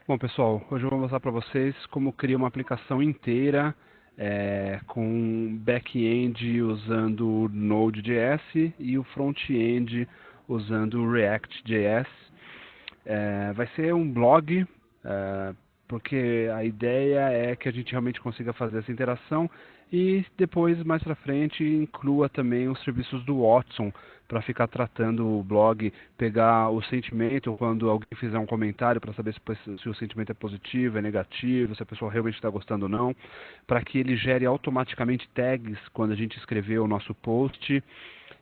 Bom, pessoal, hoje eu vou mostrar para vocês como criar uma aplicação inteira com back-end usando o Node.js e o front-end usando o React.js. Vai ser um blog, porque a ideia é que a gente realmente consiga fazer essa interação e depois, mais para frente, inclua também os serviços do Watson para ficar tratando o blog, pegar o sentimento quando alguém fizer um comentário para saber se o sentimento é positivo, é negativo, se a pessoa realmente está gostando ou não, para que ele gere automaticamente tags quando a gente escrever o nosso post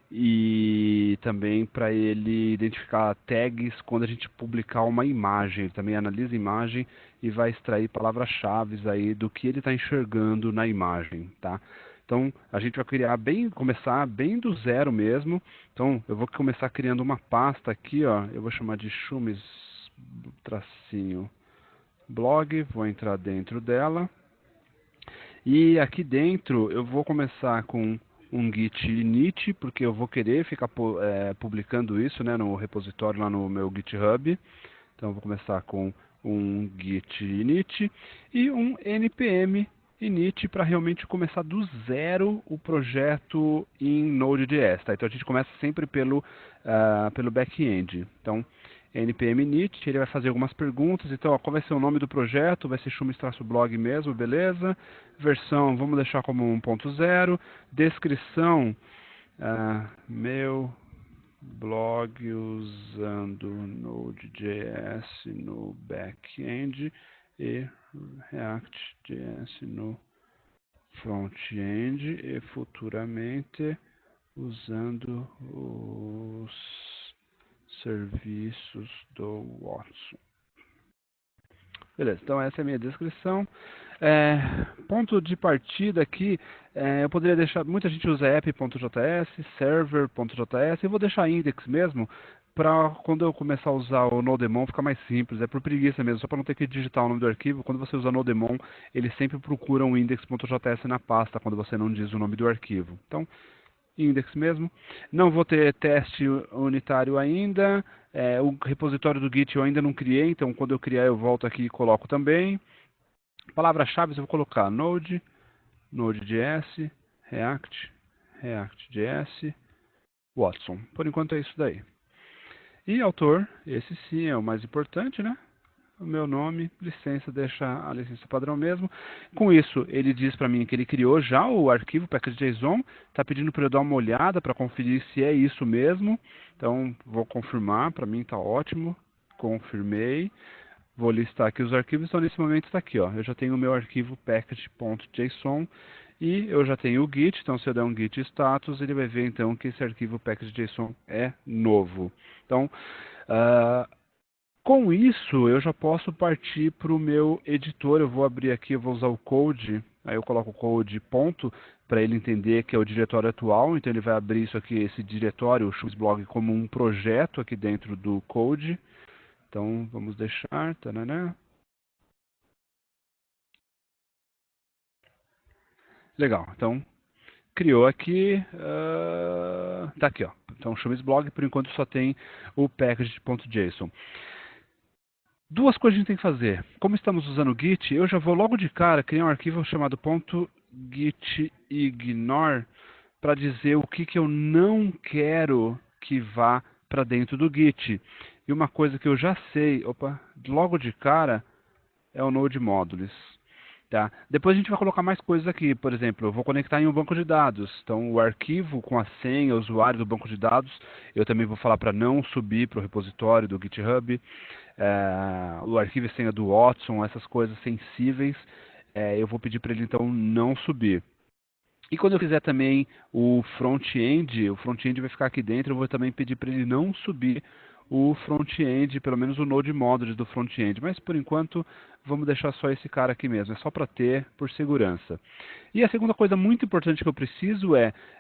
e também para ele identificar tags quando a gente publicar uma imagem. Ele também analisa a imagem e vai extrair palavras-chave aí do que ele está enxergando na imagem, tá? Então a gente vai começar bem do zero mesmo. Então eu vou começar criando uma pasta aqui, ó. Eu vou chamar de Chumes tracinho blog, vou entrar dentro dela. E aqui dentro eu vou começar com um git init, porque eu vou querer ficar publicando isso, né, no repositório lá no meu GitHub. Então eu vou começar com um git init e um npm init para realmente começar do zero o projeto em Node.js. Tá? Então a gente começa sempre pelo back-end. Então npm init, ele vai fazer algumas perguntas. Então, ó, qual vai ser o nome do projeto? Vai ser Chumes-blog mesmo, beleza? Versão, vamos deixar como 1.0. Descrição, meu blog usando Node.js no back-end e React.js no front-end e futuramente usando os serviços do Watson. Beleza, então essa é a minha descrição. Ponto de partida aqui, eu poderia deixar, muita gente usa app.js, server.js, eu vou deixar index mesmo, para quando eu começar a usar o Nodemon ficar mais simples, é por preguiça mesmo, só para não ter que digitar o nome do arquivo. Quando você usa Nodemon, ele sempre procura um index.js na pasta, quando você não diz o nome do arquivo. Então, index mesmo. Não vou ter teste unitário ainda. O repositório do Git eu ainda não criei, então quando eu criar eu volto aqui e coloco também. Palavras-chave eu vou colocar Node, Node.js, React, React.js, Watson. Por enquanto é isso daí. E autor, esse sim é o mais importante, né? O meu nome, licença, deixa a licença padrão mesmo. Com isso, ele diz para mim que ele criou já o arquivo package.json, está pedindo para eu dar uma olhada para conferir se é isso mesmo. Então, vou confirmar, para mim está ótimo. Confirmei. Vou listar aqui os arquivos, então nesse momento está aqui, ó. Eu já tenho o meu arquivo package.json e eu já tenho o git, então se eu der um git status, ele vai ver então que esse arquivo package.json é novo. Então, uh, com isso, eu já posso partir para o meu editor. Eu vou abrir aqui, eu vou usar o code, aí eu coloco o code ponto, para ele entender que é o diretório atual. Então ele vai abrir isso aqui, esse diretório, o Chumes-blog, como um projeto aqui dentro do code. Então vamos deixar, tananã. Legal, então criou aqui, tá aqui, ó. Então Chumes-blog, por enquanto só tem o package.json. Duas coisas a gente tem que fazer. Como estamos usando o Git, eu já vou logo de cara criar um arquivo chamado .gitignore para dizer o que eu não quero que vá para dentro do Git. E uma coisa que eu já sei, logo de cara, é o Node Modules. Tá? Depois a gente vai colocar mais coisas aqui. Por exemplo, eu vou conectar em um banco de dados. Então, o arquivo com a senha, o usuário do banco de dados, eu também vou falar para não subir para o repositório do GitHub. O arquivo e senha do Watson, essas coisas sensíveis, eu vou pedir para ele então não subir. E quando eu fizer também o front-end vai ficar aqui dentro, eu vou também pedir para ele não subir o front-end, pelo menos o Node Modules do front-end. Mas por enquanto, vamos deixar só esse cara aqui mesmo, é só para ter por segurança. E a segunda coisa muito importante que eu preciso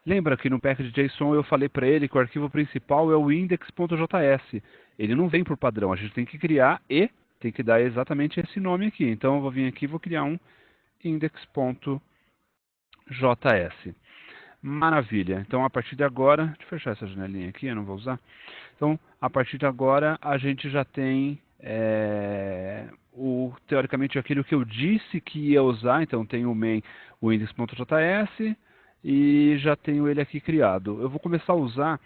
lembra que no package.json eu falei para ele que o arquivo principal é o index.js. Ele não vem por padrão, a gente tem que criar e tem que dar exatamente esse nome aqui. Então eu vou vir aqui e vou criar um index.js. Maravilha. Então, a partir de agora, deixa eu fechar essa janelinha aqui, eu não vou usar. Então, a partir de agora, a gente já tem teoricamente aquilo que eu disse que ia usar, então tem o main, o index.js, e já tenho ele aqui criado. Eu vou começar a usar,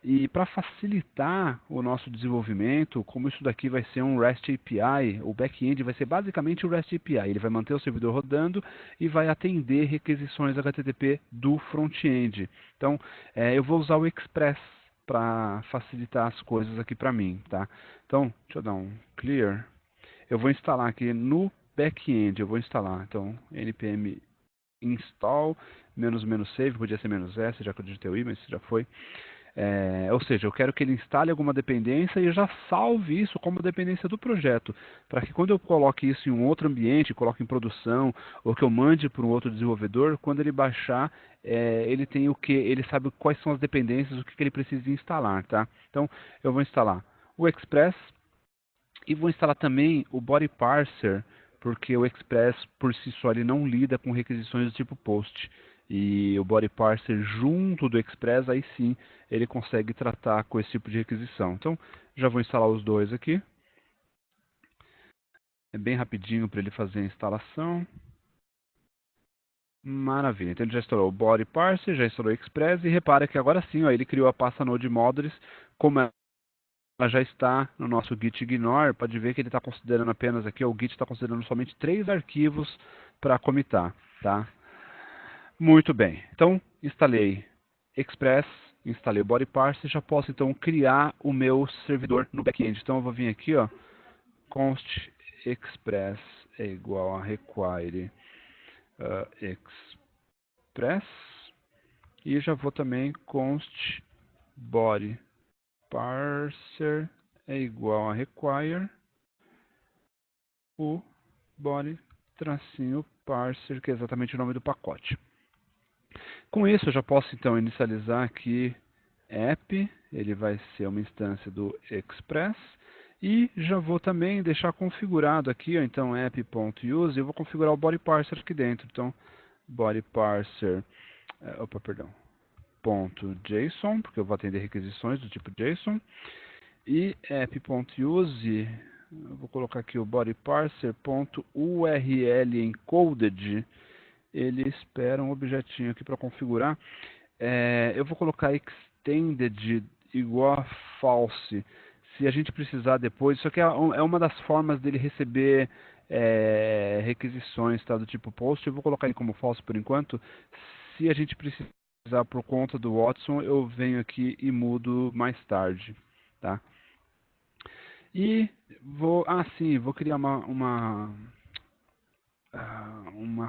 e para facilitar o nosso desenvolvimento, como isso daqui vai ser um REST API, o back-end vai ser basicamente o REST API. Ele vai manter o servidor rodando e vai atender requisições HTTP do front-end. Então, eu vou usar o Express para facilitar as coisas aqui para mim, tá? Então, deixa eu dar um clear. Eu vou instalar aqui no back-end, eu vou instalar, então, npm install, --save, podia ser -s, já que eu digitei o i, mas já foi. Ou seja, eu quero que ele instale alguma dependência e eu já salve isso como dependência do projeto, para que quando eu coloque isso em um outro ambiente, coloque em produção, ou que eu mande para um outro desenvolvedor, quando ele baixar, ele tem o que, ele sabe quais são as dependências, o que ele precisa instalar, tá? Então, eu vou instalar o Express e vou instalar também o Body Parser, porque o Express por si só ele não lida com requisições do tipo POST. E o Body Parser junto do Express, aí sim, ele consegue tratar com esse tipo de requisição. Então, já vou instalar os dois aqui. É bem rapidinho para ele fazer a instalação. Maravilha. Então ele já instalou o Body Parser, já instalou o Express e repara que agora sim, ó, ele criou a pasta Node Modules, como ela já está no nosso Git ignore, pode ver que ele está considerando apenas aqui, o Git está considerando somente 3 arquivos para comitar, tá? Muito bem, então instalei Express, instalei o Body Parser, já posso então criar o meu servidor no back-end. Então eu vou vir aqui, ó, const express é igual a require express, e já vou também const body parser é igual a require o body tracinho parser, que é exatamente o nome do pacote. Com isso, eu já posso então inicializar aqui app, ele vai ser uma instância do Express, e já vou também deixar configurado aqui, ó, então app.use, eu vou configurar o body parser aqui dentro. Então, body parser, perdão, .json, porque eu vou atender requisições do tipo JSON, e app.use, eu vou colocar aqui o body parser.url encoded, ele espera um objetinho aqui para configurar. Eu vou colocar extended igual a false. Se a gente precisar depois, isso aqui é uma das formas dele receber requisições, tá, do tipo post. Eu vou colocar ele como false por enquanto. Se a gente precisar por conta do Watson, eu venho aqui e mudo mais tarde, tá? E vou criar uma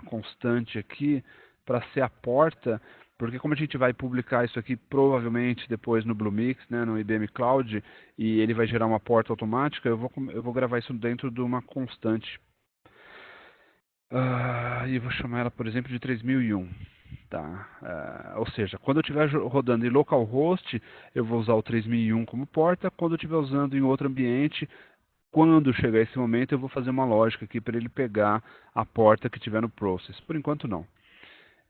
constante aqui para ser a porta, porque como a gente vai publicar isso aqui provavelmente depois no Bluemix, né, no IBM Cloud, e ele vai gerar uma porta automática, eu vou gravar isso dentro de uma constante. E vou chamar ela, por exemplo, de 3001. Tá? Ou seja, quando eu estiver rodando em localhost, eu vou usar o 3001 como porta. Quando eu estiver usando em outro ambiente, quando chegar esse momento, eu vou fazer uma lógica aqui para ele pegar a porta que tiver no process. Por enquanto, não.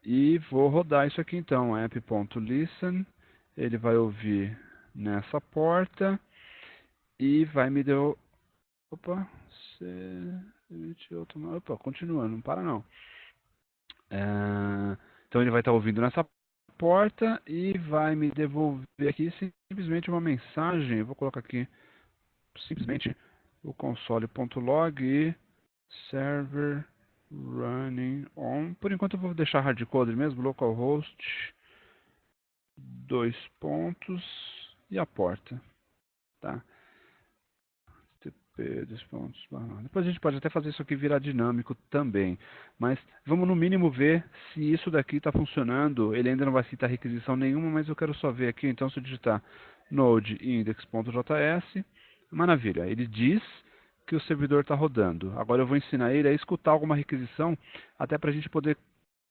E vou rodar isso aqui então, app.listen, ele vai ouvir nessa porta e vai me dar... Opa, continua, não para não. Então ele vai estar ouvindo nessa porta e vai me devolver aqui simplesmente uma mensagem. Eu vou colocar aqui simplesmente o console.log e server running on. Por enquanto eu vou deixar hardcoded mesmo, localhost, 2 pontos e a porta, tá? TP, 2 pontos. Depois a gente pode até fazer isso aqui virar dinâmico também, mas vamos no mínimo ver se isso daqui está funcionando. Ele ainda não vai citar requisição nenhuma, mas eu quero só ver aqui, então se eu digitar node index.js, maravilha, ele diz que o servidor está rodando. Agora eu vou ensinar ele a escutar alguma requisição, até para a gente poder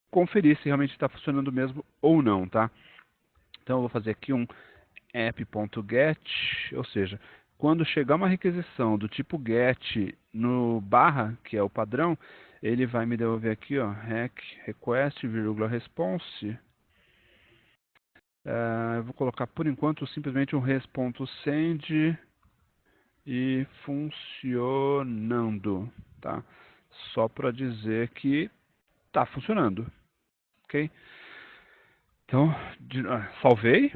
conferir se realmente está funcionando mesmo ou não, tá? Então eu vou fazer aqui um app.get, ou seja, quando chegar uma requisição do tipo get no barra, que é o padrão, ele vai me devolver aqui, ó, request, response. Eu vou colocar por enquanto simplesmente um res.send e funcionando, tá? Só para dizer que está funcionando, ok? Então, salvei,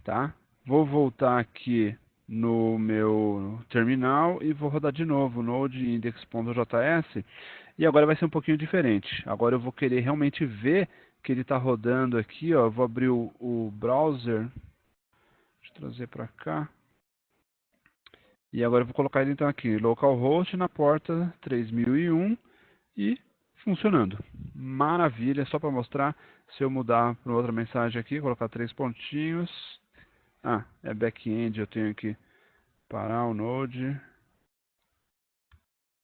tá? Vou voltar aqui no meu terminal e vou rodar de novo Node index.js e agora vai ser um pouquinho diferente. Agora eu vou querer realmente ver que ele está rodando aqui, ó. Eu vou abrir o browser, deixa eu trazer para cá. E agora eu vou colocar ele então aqui, localhost na porta 3001 e funcionando. Maravilha, só para mostrar, se eu mudar para outra mensagem aqui, colocar 3 pontinhos. Ah, é back-end, eu tenho que parar o Node,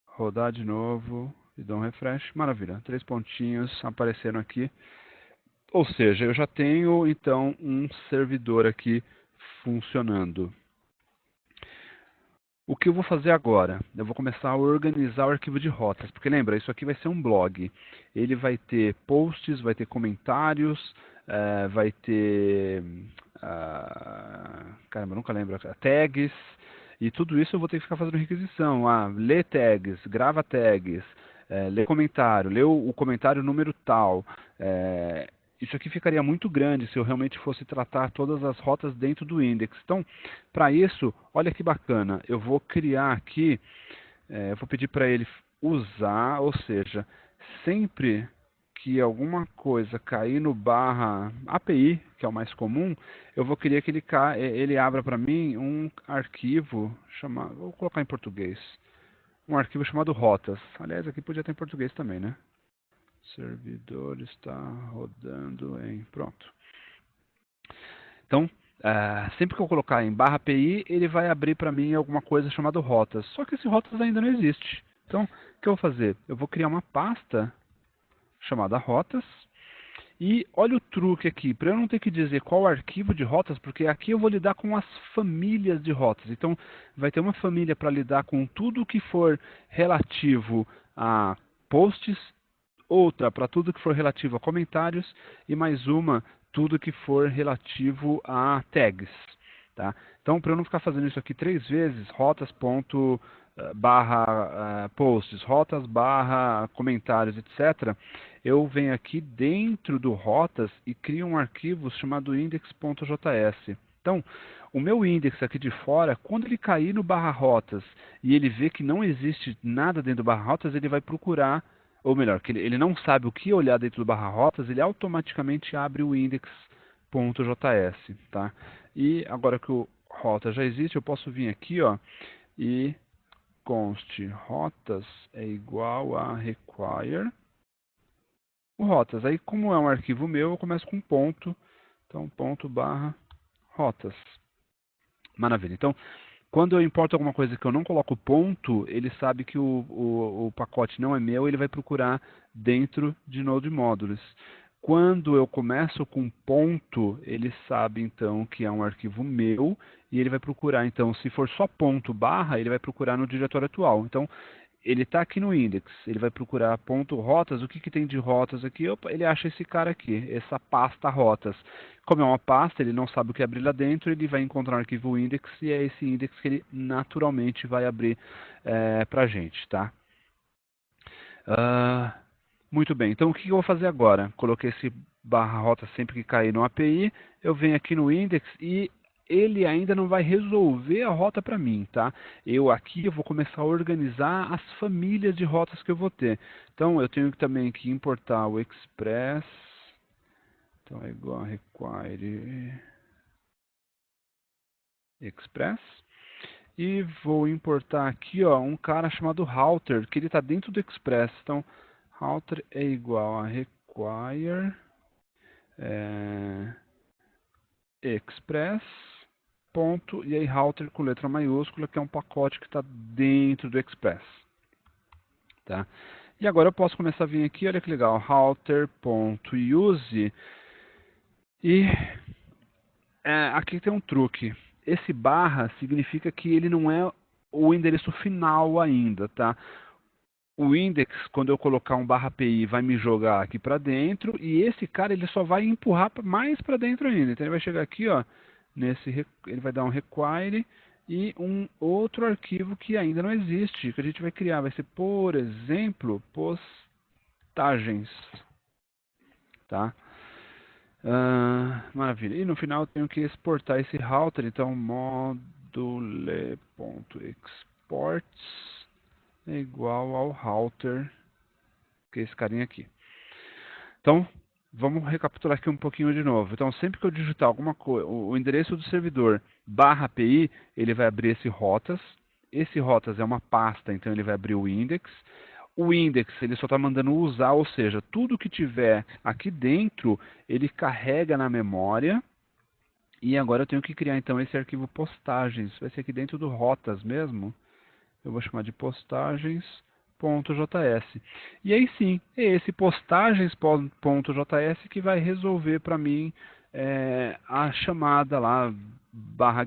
rodar de novo e dar um refresh. Maravilha, 3 pontinhos apareceram aqui. Ou seja, eu já tenho então um servidor aqui funcionando. O que eu vou fazer agora? Eu vou começar a organizar o arquivo de rotas, porque lembra, isso aqui vai ser um blog. Ele vai ter posts, vai ter comentários, vai ter, caramba, eu nunca lembro, tags, e tudo isso eu vou ter que ficar fazendo requisição. Lê tags, grava tags, lê comentário, lê o comentário número tal. Isso aqui ficaria muito grande se eu realmente fosse tratar todas as rotas dentro do index. Então, para isso, olha que bacana, eu vou criar aqui, eu vou pedir para ele usar, ou seja, sempre que alguma coisa cair no barra API, que é o mais comum, eu vou querer que ele abra para mim um arquivo chamado, vou colocar em português, um arquivo chamado rotas. Aliás, aqui podia ter em português também, né? Servidor está rodando em... Pronto. Então, sempre que eu colocar em barra API, ele vai abrir para mim alguma coisa chamada rotas. Só que esse rotas ainda não existe. Então, o que eu vou fazer? Eu vou criar uma pasta chamada rotas. E olha o truque aqui, para eu não ter que dizer qual arquivo de rotas, porque aqui eu vou lidar com as famílias de rotas. Então, vai ter uma família para lidar com tudo que for relativo a posts, outra para tudo que for relativo a comentários e mais uma tudo que for relativo a tags. Tá? Então, para eu não ficar fazendo isso aqui 3 vezes, rotas ponto barra posts, rotas barra comentários, etc., eu venho aqui dentro do rotas e crio um arquivo chamado index.js. Então, o meu index aqui de fora, quando ele cair no barra rotas e ele vê que não existe nada dentro do barra rotas, ele vai procurar, ou melhor, que ele não sabe o que olhar dentro do barra rotas, ele automaticamente abre o index.js. Tá? E agora que o rota já existe, eu posso vir aqui, ó, e const rotas é igual a require o rotas. Aí, como é um arquivo meu, eu começo com ponto. Então, ponto barra rotas. Maravilha. Então, quando eu importo alguma coisa que eu não coloco ponto, ele sabe que o pacote não é meu, ele vai procurar dentro de Node Modules. Quando eu começo com ponto, ele sabe então que é um arquivo meu e ele vai procurar, então, se for só ponto barra, ele vai procurar no diretório atual. Então, ele está aqui no index, ele vai procurar ponto rotas, o que, que tem de rotas aqui? Opa, ele acha esse cara aqui, essa pasta rotas. Como é uma pasta, ele não sabe o que abrir lá dentro, ele vai encontrar um arquivo index e é esse index que ele naturalmente vai abrir para a gente, tá? Muito bem, então o que eu vou fazer agora? Coloquei esse barra rota sempre que cair no API, eu venho aqui no index e ele ainda não vai resolver a rota para mim, tá? Eu vou começar a organizar as famílias de rotas que eu vou ter. Então eu tenho também que importar o express, então é igual a require express. E vou importar aqui, ó, um cara chamado router, que ele está dentro do express. Então, router é igual a require express ponto, e aí router com letra maiúscula, que é um pacote que está dentro do express. Tá? E agora eu posso começar a vir aqui, olha que legal, router.use, e aqui tem um truque. Esse barra significa que ele não é o endereço final ainda, tá? O index, quando eu colocar um barra API, vai me jogar aqui para dentro, e esse cara ele só vai empurrar mais para dentro ainda. Então ele vai chegar aqui, ó, ele vai dar um require, e um outro arquivo que ainda não existe, que a gente vai criar. Vai ser, por exemplo, postagens. Tá? Maravilha. E no final eu tenho que exportar esse router, então module.exports é igual ao router, que é esse carinha aqui. Então, vamos recapitular aqui um pouquinho de novo. Então, sempre que eu digitar alguma coisa, o endereço do servidor /API, ele vai abrir esse rotas. Esse rotas é uma pasta, então ele vai abrir o index. O index, ele só está mandando usar, ou seja, tudo que tiver aqui dentro, ele carrega na memória. E agora eu tenho que criar, então, esse arquivo postagens. Vai ser aqui dentro do rotas mesmo. Eu vou chamar de postagens.js. E aí sim, é esse postagens.js que vai resolver para mim a chamada lá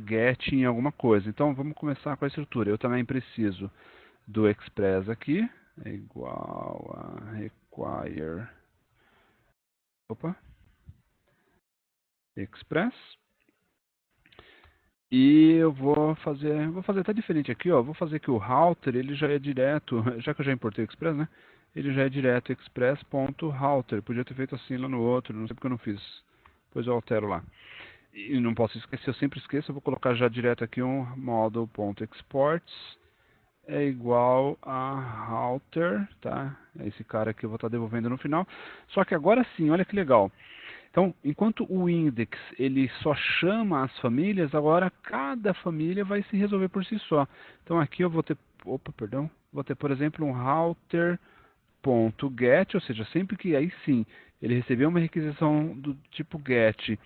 /get em alguma coisa. Então vamos começar com a estrutura. Eu também preciso do express aqui, é igual a require express. E eu vou fazer até diferente aqui, ó. Vou fazer que o router, ele já é direto, já que eu já importei o Express, né? Ele já é direto express.router. Podia ter feito assim lá no outro, não sei porque eu não fiz. Depois eu altero lá. E não posso esquecer, eu sempre esqueço, eu vou colocar já direto aqui um model.exports é igual a router, tá? É esse cara que eu vou estar devolvendo no final. Só que agora sim, olha que legal. Então, enquanto o index ele só chama as famílias, agora cada família vai se resolver por si só. Então aqui eu vou ter, vou ter, por exemplo, um router.get, ou seja, sempre que aí sim ele receber uma requisição do tipo get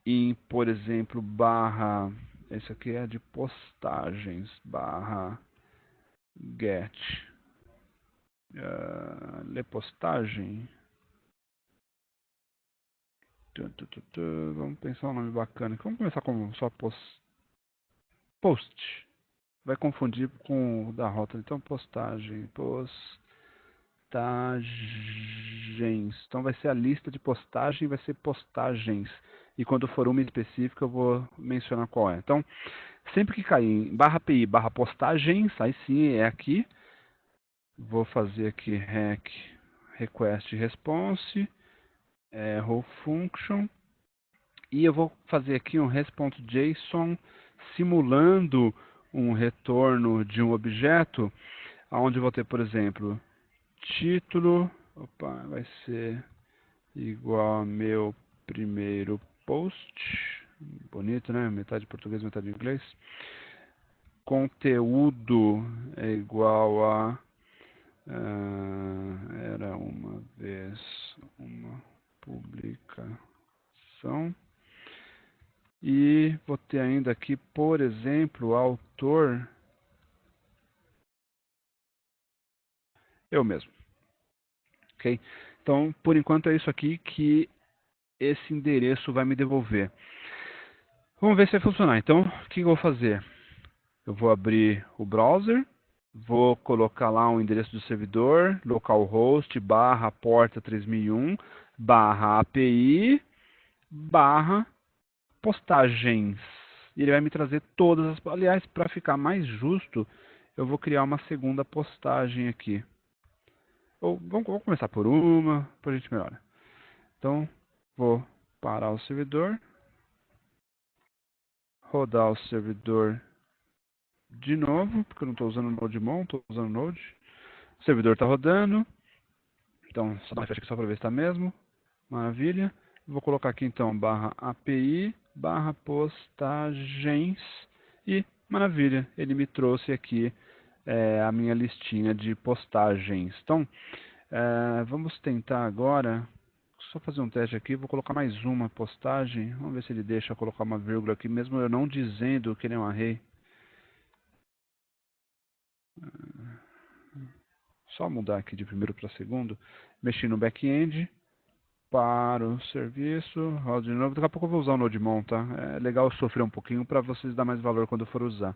em, por exemplo, barra, esse aqui é de postagens, barra get, lepostagem. Vamos pensar um nome bacana. Vamos começar com só post. Vai confundir com o da rota. Então, postagens. Então, vai ser a lista de postagem, vai ser postagens. E quando for uma específica, eu vou mencionar qual é. Então, sempre que cair em /API, /postagens, aí sim é aqui. Vou fazer aqui request response, role function. E eu vou fazer aqui um response.json simulando um retorno de um objeto, onde eu vou ter, por exemplo, título, vai ser igual a meu primeiro post, bonito, né? Metade português, metade inglês. Conteúdo é igual a era uma vez uma publicação. E vou ter ainda aqui, por exemplo, autor, eu mesmo. Ok? Então, por enquanto é isso aqui que esse endereço vai me devolver. Vamos ver se vai funcionar. Então, o que eu vou fazer? Eu vou abrir o browser, vou colocar lá um endereço do servidor, localhost, /porta 3001, /API, /postagens. E ele vai me trazer todas as... Aliás, para ficar mais justo, eu vou criar uma segunda postagem aqui. Ou vamos começar por uma, depois a gente melhora. Então, vou parar o servidor, rodar o servidor de novo, porque eu não estou usando o NodeMon, estou usando o Node. O servidor está rodando, então só dá uma refresh aqui só para ver se está mesmo. Maravilha. Vou colocar aqui então /API, /postagens e maravilha, ele me trouxe aqui a minha listinha de postagens. Então, vamos tentar agora, só fazer um teste aqui, vou colocar mais uma postagem, vamos ver se ele deixa eu colocar uma vírgula aqui, mesmo eu não dizendo que ele é um array. Só mudar aqui de primeiro para segundo, mexer no back-end, para o serviço, roda de novo, daqui a pouco eu vou usar o NodeMon, tá? É legal eu sofrer um pouquinho para vocês dar mais valor quando eu for usar.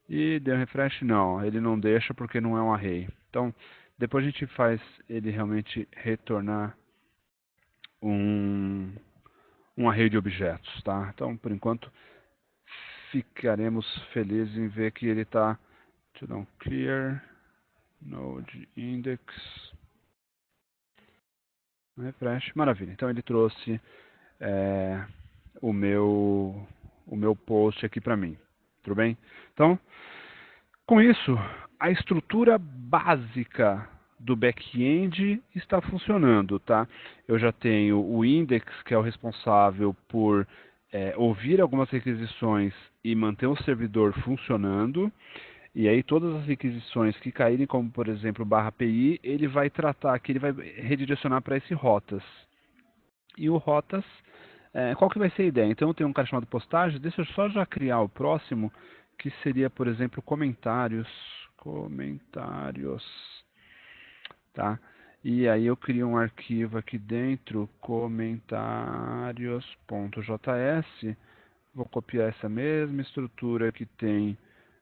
E deu refresh? Não, ele não deixa porque não é um array. Então, depois a gente faz ele realmente retornar um array de objetos, tá? Então, por enquanto, ficaremos felizes em ver que ele está clear node index refresh. Maravilha. Então ele trouxe o meu post aqui para mim. Tudo bem? Então, com isso, a estrutura básica do back-end está funcionando, tá? Eu já tenho o index, que é o responsável por ouvir algumas requisições e manter o servidor funcionando. E aí todas as requisições que caírem, como por exemplo /API, ele vai tratar aqui, ele vai redirecionar para esse rotas. E o rotas, qual que vai ser a ideia? Então eu tenho um cara chamado postagem, deixa eu só já criar o próximo, que seria, por exemplo, comentários, tá? E aí eu crio um arquivo aqui dentro, comentários.js, vou copiar essa mesma estrutura que tem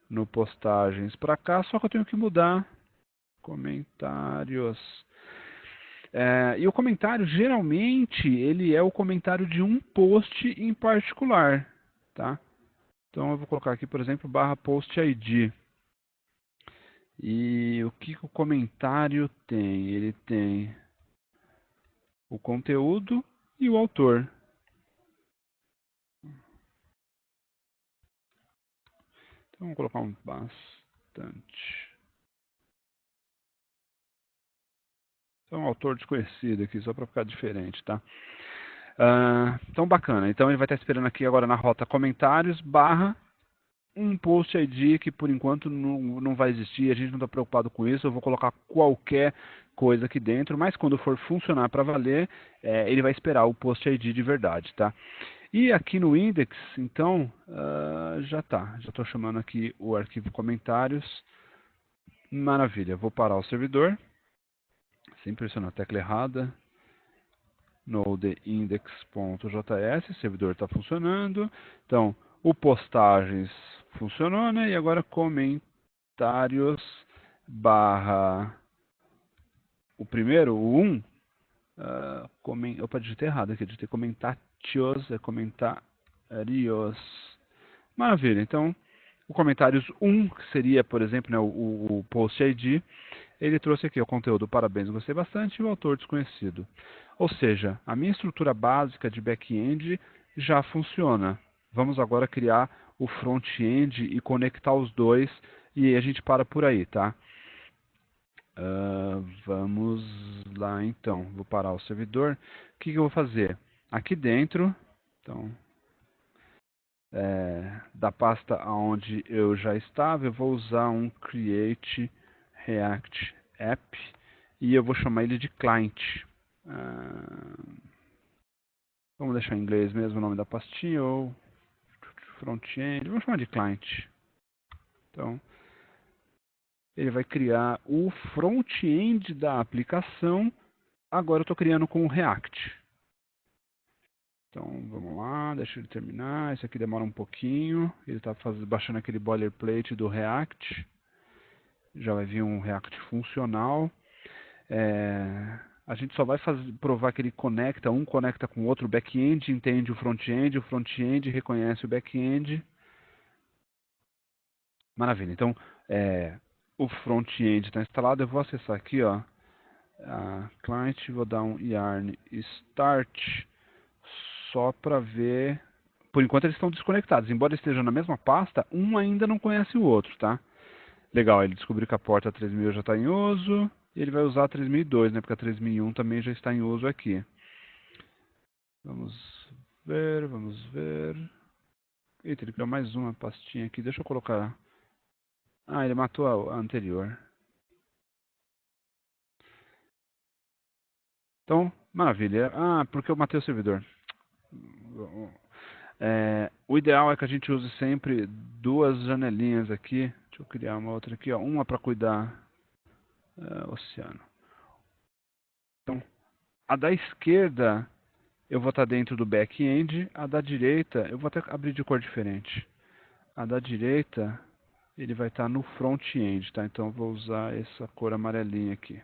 no postagens para cá, só que eu tenho que mudar comentários. E o comentário, geralmente, ele é o comentário de um post em particular, tá? Então eu vou colocar aqui, por exemplo, /post_id. E o que o comentário tem? Ele tem o conteúdo e o autor. Então vamos colocar um bastante. Então, um autor desconhecido aqui, só para ficar diferente, tá? Então, bacana. Então, ele vai estar esperando aqui agora na rota comentários, um post ID que por enquanto não vai existir, a gente não está preocupado com isso, eu vou colocar qualquer coisa aqui dentro, mas quando for funcionar para valer, ele vai esperar o post ID de verdade, tá? E aqui no index, então, já estou chamando aqui o arquivo comentários, maravilha, vou parar o servidor, sem pressionar a tecla errada, node index.js, o servidor está funcionando, então o postagens funcionou, né? E agora comentários o primeiro, o 1, opa, digitei errado aqui, digitei comentários, comentários, maravilha, então o comentários 1, que seria, por exemplo, né, o post ID, ele trouxe aqui o conteúdo parabéns, gostei bastante, e o autor desconhecido. Ou seja, a minha estrutura básica de back-end já funciona. Vamos agora criar o front-end e conectar os dois, e a gente para por aí, tá? Vamos lá então, vou parar o servidor. O que eu vou fazer? Aqui dentro, então, da pasta onde eu já estava, eu vou usar um create React App e eu vou chamar ele de client. Vamos deixar em inglês mesmo o nome da pastinha ou front-end, vamos chamar de client. Então, ele vai criar o front-end da aplicação. Agora eu estou criando com o React. Então, vamos lá, deixa ele terminar. Isso aqui demora um pouquinho. Ele está baixando aquele boilerplate do React. Já vai vir um React funcional. A gente só vai provar que ele conecta, um conecta com o outro, o back-end entende o front-end reconhece o back-end. Maravilha. Então, o front-end está instalado. Eu vou acessar aqui, ó, a client, vou dar um yarn start, só para ver. Por enquanto eles estão desconectados. Embora estejam na mesma pasta, um ainda não conhece o outro, tá? Legal, ele descobriu que a porta 3000 já está em uso. E ele vai usar a 3002, né? Porque a 3001 também já está em uso aqui. Vamos ver, vamos ver. Eita, ele criou mais uma pastinha aqui. Deixa eu colocar. Ah, ele matou a anterior. Então, maravilha. Ah, porque eu matei o servidor. O ideal é que a gente use sempre duas janelinhas aqui. Deixa eu criar uma outra aqui, ó. Uma para cuidar oceano. Então, a da esquerda eu vou estar dentro do back-end. A da direita, eu vou até abrir de cor diferente. A da direita, ele vai estar no front-end, tá? Então eu vou usar essa cor amarelinha aqui.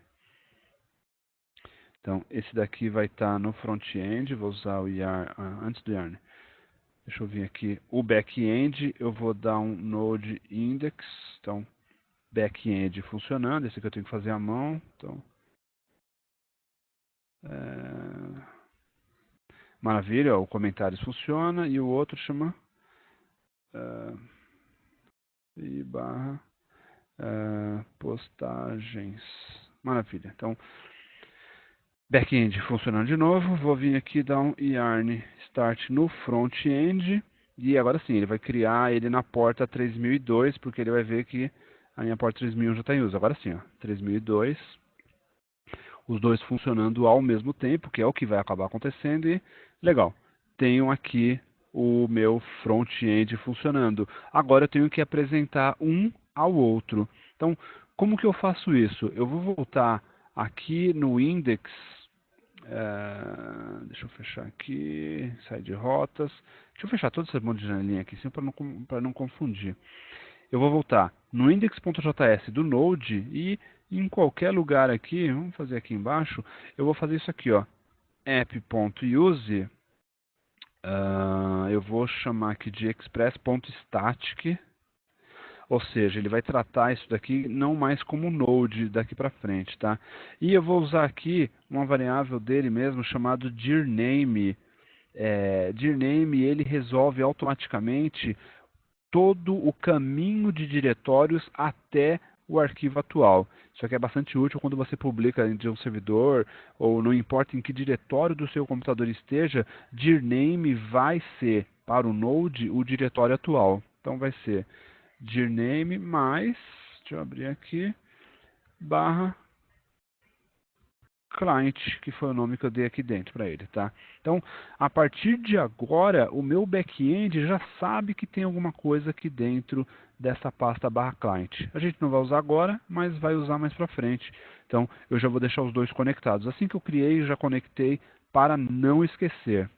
Então, esse daqui vai estar no front-end, vou usar o yarn, antes do yarn. Deixa eu vir aqui, o back-end, eu vou dar um node index, então back-end funcionando, esse aqui eu tenho que fazer à mão, então maravilha, ó, o comentários funciona e o outro chama e barra postagens, maravilha, então back-end funcionando de novo, vou vir aqui dar um yarn start no front-end e agora sim, ele vai criar ele na porta 3002, porque ele vai ver que a minha porta 3001 já está em uso. Agora sim, ó, 3002, os dois funcionando ao mesmo tempo, que é o que vai acabar acontecendo e legal, tenho aqui o meu front-end funcionando. Agora eu tenho que apresentar um ao outro. Então, como que eu faço isso? Eu vou voltar aqui no index, deixa eu fechar aqui, sai de rotas. Deixa eu fechar todo esse monte de janelinha aqui, para não confundir. Eu vou voltar no index.js do Node e em qualquer lugar aqui, vamos fazer aqui embaixo, eu vou fazer isso aqui, ó, app.use, eu vou chamar aqui de express.static, ou seja, ele vai tratar isso daqui não mais como Node daqui para frente, tá? E eu vou usar aqui uma variável dele mesmo chamado dirname. Dirname ele resolve automaticamente todo o caminho de diretórios até o arquivo atual. Isso aqui é bastante útil quando você publica de um servidor, ou não importa em que diretório do seu computador esteja, dirname vai ser, para o Node, o diretório atual. Então vai ser dirname mais, deixa eu abrir aqui, barra client, que foi o nome que eu dei aqui dentro para ele, tá? Então, a partir de agora, o meu back-end já sabe que tem alguma coisa aqui dentro dessa pasta barra client. A gente não vai usar agora, mas vai usar mais para frente. Então, eu já vou deixar os dois conectados. Assim que eu criei, já conectei para não esquecer.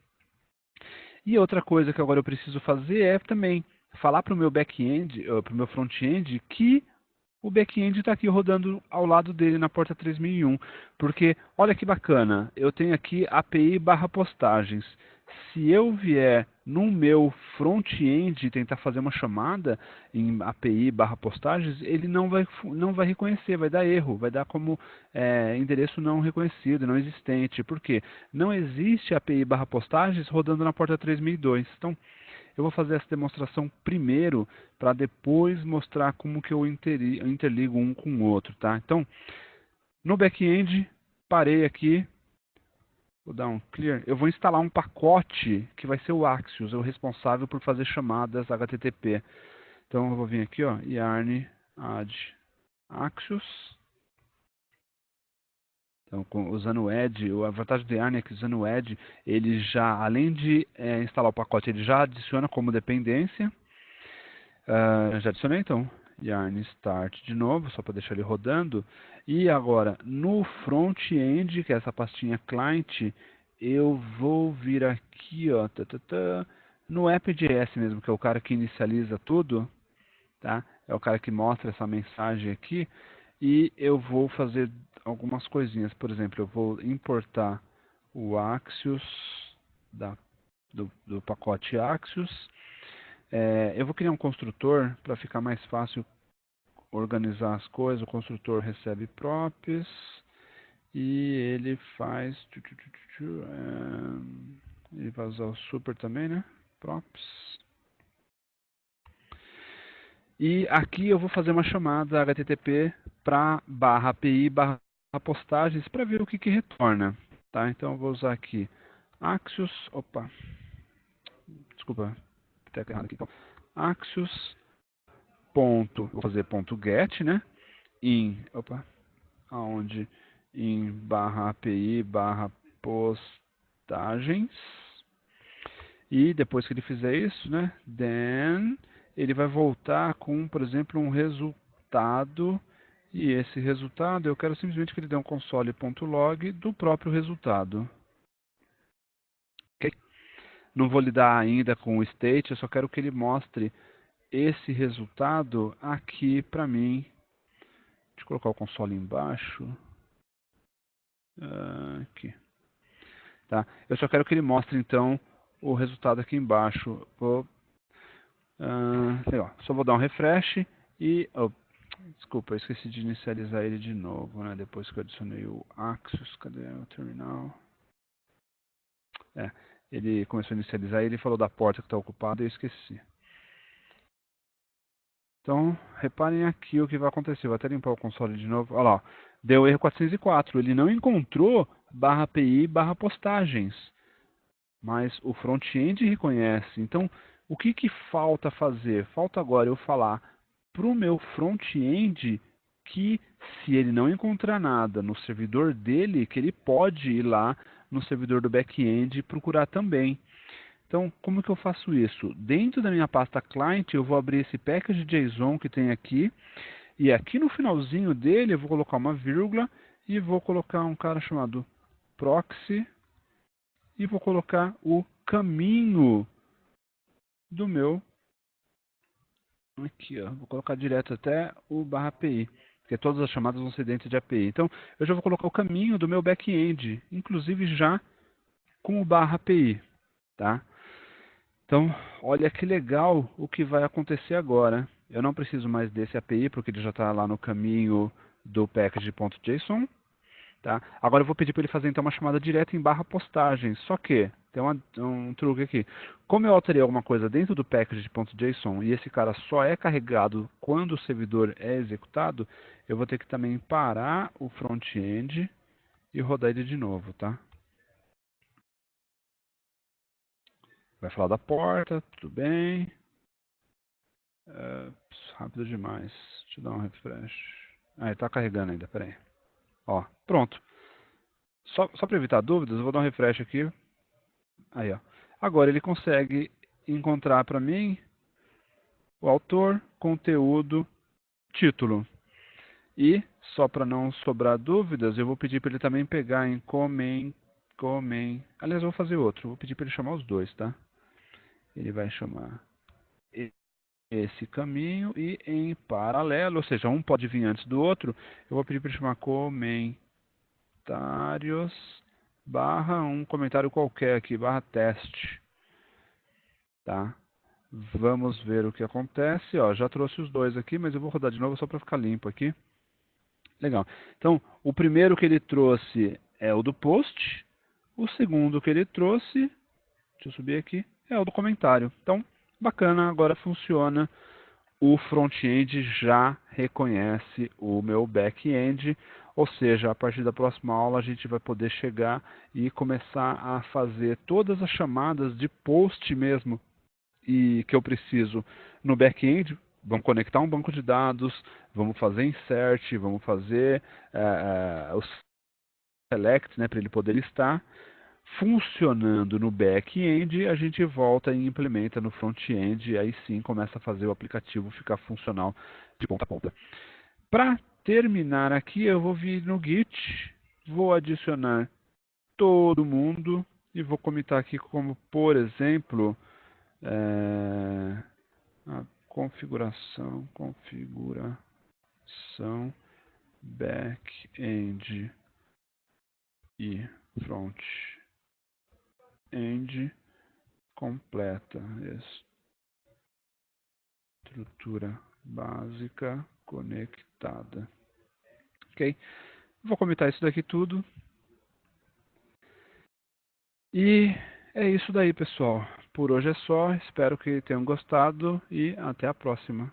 E outra coisa que agora eu preciso fazer é também falar para o meu back-end, para o meu front-end, que o back-end está aqui rodando ao lado dele na porta 3001. Porque, olha que bacana, eu tenho aqui API barra postagens. Se eu vier no meu front-end tentar fazer uma chamada em API barra postagens, ele não vai reconhecer, vai dar erro, vai dar como endereço não reconhecido, não existente. Por quê? Não existe API barra postagens rodando na porta 3002. Então, eu vou fazer essa demonstração primeiro para depois mostrar como que eu interligo um com o outro, tá? Então, no back-end, parei aqui, vou dar um clear, eu vou instalar um pacote que vai ser o Axios, o responsável por fazer chamadas HTTP. Então, eu vou vir aqui, ó, yarn add Axios. Então, usando o Edge, a vantagem do Yarn é que usando o Edge, ele já, além de instalar o pacote, ele já adiciona como dependência. Já adicionei, então, Yarn Start de novo, só para deixar ele rodando. E agora, no front-end, que é essa pastinha client, eu vou vir aqui, ó, no app.js mesmo, que é o cara que inicializa tudo, tá? É o cara que mostra essa mensagem aqui. E eu vou fazer algumas coisinhas. Por exemplo, eu vou importar o Axios do pacote Axios. Eu vou criar um construtor para ficar mais fácil organizar as coisas. O construtor recebe props e ele faz... ele vai usar o super também, né? Props. E aqui eu vou fazer uma chamada HTTP para barra API barra postagens para ver o que retorna. Tá? Então eu vou usar aqui Axios, desculpa, tecla errada aqui. Então, Axios vou fazer ponto get, né? Aonde? Em barra API barra postagens. E depois que ele fizer isso, né? Then ele vai voltar com, por exemplo, um resultado. E esse resultado, eu quero simplesmente que ele dê um console.log do próprio resultado. Okay? Não vou lidar ainda com o state, eu só quero que ele mostre esse resultado aqui para mim. Deixa eu colocar o console embaixo. Aqui. Tá? Eu só quero que ele mostre, então, o resultado aqui embaixo. Legal. Só vou dar um refresh e... desculpa, eu esqueci de inicializar ele de novo, né? Depois que eu adicionei o Axios. Cadê o terminal? Ele começou a inicializar e ele falou da porta que está ocupada e eu esqueci. Então, reparem aqui o que vai acontecer. Vou até limpar o console de novo. Olha lá, ó. Deu erro 404. Ele não encontrou /API /postagens. Mas o front-end reconhece. Então, o que falta fazer? Falta agora eu falar para o meu front-end que se ele não encontrar nada no servidor dele, que ele pode ir lá no servidor do back-end e procurar também. Então, como que eu faço isso? Dentro da minha pasta client, eu vou abrir esse package JSON que tem aqui, e aqui no finalzinho dele eu vou colocar uma vírgula e vou colocar um cara chamado proxy e vou colocar o caminho do meu, aqui ó, vou colocar direto até o /API, porque todas as chamadas vão ser dentro de API. Então, eu já vou colocar o caminho do meu back-end, inclusive já com o /API, tá? Então, olha que legal o que vai acontecer agora. Eu não preciso mais desse API, porque ele já está lá no caminho do package.json. Tá? Agora eu vou pedir para ele fazer então uma chamada direta em /postagens. Só que tem um truque aqui. Como eu alterei alguma coisa dentro do package.json e esse cara só é carregado quando o servidor é executado, eu vou ter que também parar o front-end e rodar ele de novo, tá? Vai falar da porta, tudo bem. Rápido demais. Deixa eu dar um refresh. Ele está carregando ainda, peraí. Ó, pronto. Só para evitar dúvidas, eu vou dar um refresh aqui. Aí, ó. Agora ele consegue encontrar para mim o autor, conteúdo, título. E, só para não sobrar dúvidas, eu vou pedir para ele também pegar em Aliás, eu vou fazer outro. Vou pedir para ele chamar os dois, tá? Ele vai chamar esse caminho e em paralelo, ou seja, um pode vir antes do outro, eu vou pedir para ele chamar comentários / um comentário qualquer aqui, /teste, tá? Vamos ver o que acontece, ó, já trouxe os dois aqui, mas eu vou rodar de novo só para ficar limpo aqui. Legal. Então, o primeiro que ele trouxe é o do post, o segundo que ele trouxe, deixa eu subir aqui, é o do comentário. Então, bacana, agora funciona. O front-end já reconhece o meu back-end, ou seja, a partir da próxima aula a gente vai poder chegar e começar a fazer todas as chamadas de post mesmo e que eu preciso no back-end. Vamos conectar um banco de dados, vamos fazer insert, vamos fazer o select, né, para ele poder listar. Funcionando no back-end, a gente volta e implementa no front-end, aí sim começa a fazer o aplicativo ficar funcional de ponta a ponta. Para terminar aqui, eu vou vir no Git, vou adicionar todo mundo e vou comitar aqui como, por exemplo, a configuração back-end e front-end completa, estrutura básica conectada. Ok? Vou comentar isso daqui tudo. E é isso daí, pessoal. Por hoje é só. Espero que tenham gostado e até a próxima.